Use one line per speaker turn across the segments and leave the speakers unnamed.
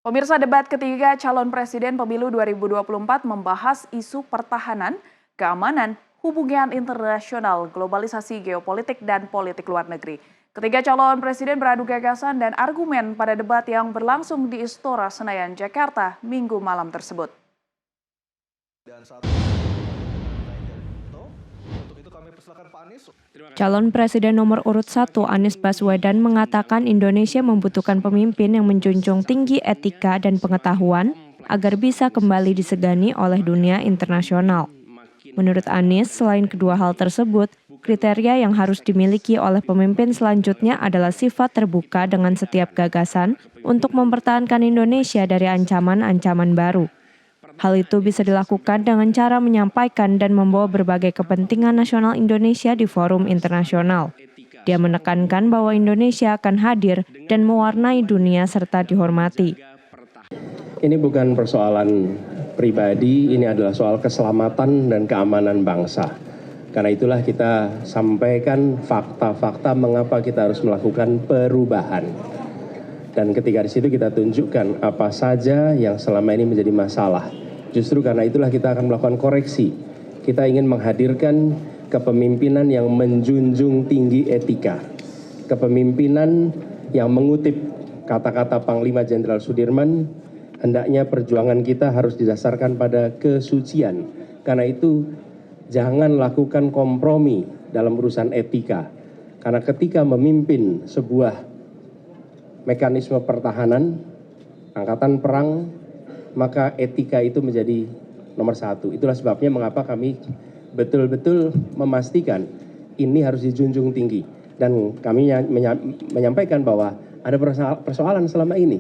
Pemirsa, debat ketiga calon presiden pemilu 2024 membahas isu pertahanan, keamanan, hubungan internasional, globalisasi geopolitik, dan politik luar negeri. Ketiga calon presiden beradu gagasan dan argumen pada debat yang berlangsung di Istora Senayan, Jakarta, Minggu malam tersebut.
Calon Presiden nomor urut 1 Anies Baswedan mengatakan Indonesia membutuhkan pemimpin yang menjunjung tinggi etika dan pengetahuan agar bisa kembali disegani oleh dunia internasional. Menurut Anies, selain kedua hal tersebut, kriteria yang harus dimiliki oleh pemimpin selanjutnya adalah sifat terbuka dengan setiap gagasan untuk mempertahankan Indonesia dari ancaman-ancaman baru. Hal itu bisa dilakukan dengan cara menyampaikan dan membawa berbagai kepentingan nasional Indonesia di forum internasional. Dia menekankan bahwa Indonesia akan hadir dan mewarnai dunia serta dihormati.
Ini bukan persoalan pribadi, ini adalah soal keselamatan dan keamanan bangsa. Karena itulah kita sampaikan fakta-fakta mengapa kita harus melakukan perubahan. Dan ketika di situ kita tunjukkan apa saja yang selama ini menjadi masalah. Justru karena itulah kita akan melakukan koreksi. Kita ingin menghadirkan kepemimpinan yang menjunjung tinggi etika. Kepemimpinan yang mengutip kata-kata Panglima Jenderal Sudirman, hendaknya perjuangan kita harus didasarkan pada kesucian. Karena itu jangan lakukan kompromi dalam urusan etika. Karena ketika memimpin sebuah mekanisme pertahanan, angkatan perang, maka etika itu menjadi nomor satu. Itulah sebabnya mengapa kami betul-betul memastikan ini harus dijunjung tinggi. Dan kami menyampaikan bahwa ada persoalan selama ini.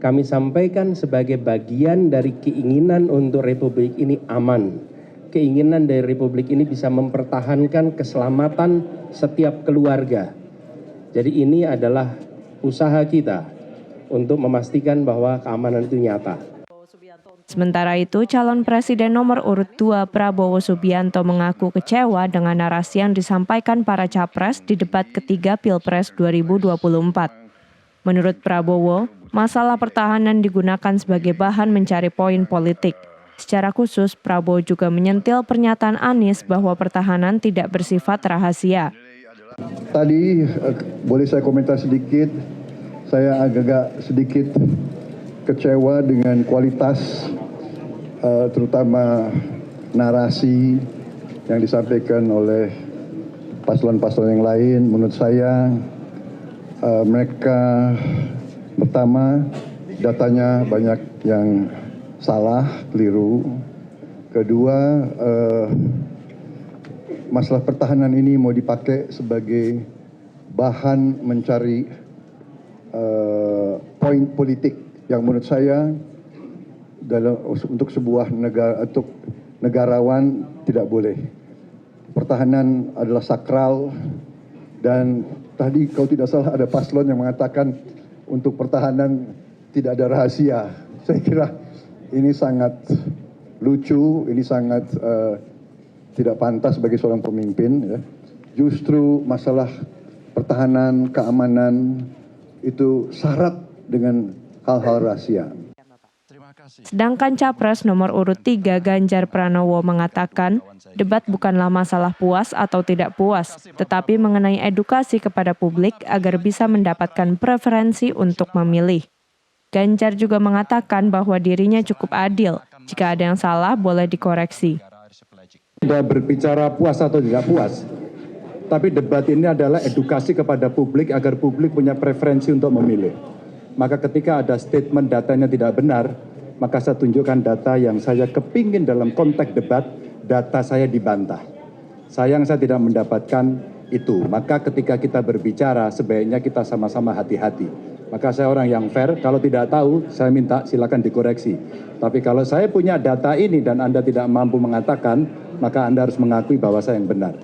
Kami sampaikan sebagai bagian dari keinginan untuk Republik ini aman. Keinginan dari Republik ini bisa mempertahankan keselamatan setiap keluarga. Jadi ini adalah usaha kita untuk memastikan bahwa keamanan itu nyata.
Sementara itu, calon presiden nomor urut 2 Prabowo Subianto mengaku kecewa dengan narasi yang disampaikan para capres di debat ketiga Pilpres 2024. Menurut Prabowo, masalah pertahanan digunakan sebagai bahan mencari poin politik. Secara khusus, Prabowo juga menyentil pernyataan Anies bahwa pertahanan tidak bersifat rahasia.
Tadi boleh saya komentar sedikit. Saya agak sedikit kecewa dengan kualitas terutama narasi yang disampaikan oleh paslon-paslon yang lain. Menurut saya mereka pertama datanya banyak yang salah, keliru. Kedua, masalah pertahanan ini mau dipakai sebagai bahan mencari poin politik yang menurut saya untuk sebuah negara, untuk negarawan tidak boleh. Pertahanan adalah sakral dan tadi kalau tidak salah ada paslon yang mengatakan untuk pertahanan tidak ada rahasia. Saya kira ini sangat lucu, ini sangat tidak pantas bagi seorang pemimpin. Ya. Justru masalah pertahanan, keamanan itu syarat dengan hal-hal rahasia.
Sedangkan capres nomor urut 3 Ganjar Pranowo mengatakan debat bukanlah masalah puas atau tidak puas, tetapi mengenai edukasi kepada publik agar bisa mendapatkan preferensi untuk memilih. Ganjar juga mengatakan bahwa dirinya cukup adil, jika ada yang salah boleh dikoreksi.
Tidak berbicara puas atau tidak puas, tapi debat ini adalah edukasi kepada publik agar publik punya preferensi untuk memilih. Maka ketika ada statement datanya tidak benar, maka saya tunjukkan data yang saya kepingin dalam konteks debat, data saya dibantah. Sayang saya tidak mendapatkan itu. Maka ketika kita berbicara, sebaiknya kita sama-sama hati-hati. Maka saya orang yang fair, kalau tidak tahu, saya minta silakan dikoreksi. Tapi kalau saya punya data ini dan Anda tidak mampu mengatakan, maka Anda harus mengakui bahwa saya yang benar.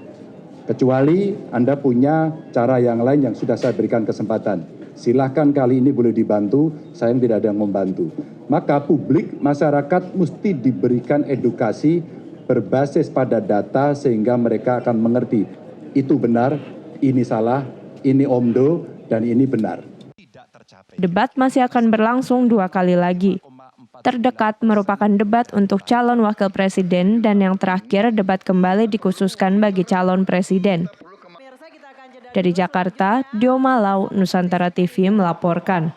Kecuali Anda punya cara yang lain yang sudah saya berikan kesempatan. Silahkan kali ini boleh dibantu, saya tidak ada yang membantu. Maka publik, masyarakat mesti diberikan edukasi berbasis pada data sehingga mereka akan mengerti. Itu benar, ini salah, ini omdo, dan ini benar.
Debat masih akan berlangsung 2 kali lagi. Terdekat merupakan debat untuk calon wakil presiden dan yang terakhir debat kembali dikhususkan bagi calon presiden. Dari Jakarta, Dio Malau, Nusantara TV melaporkan.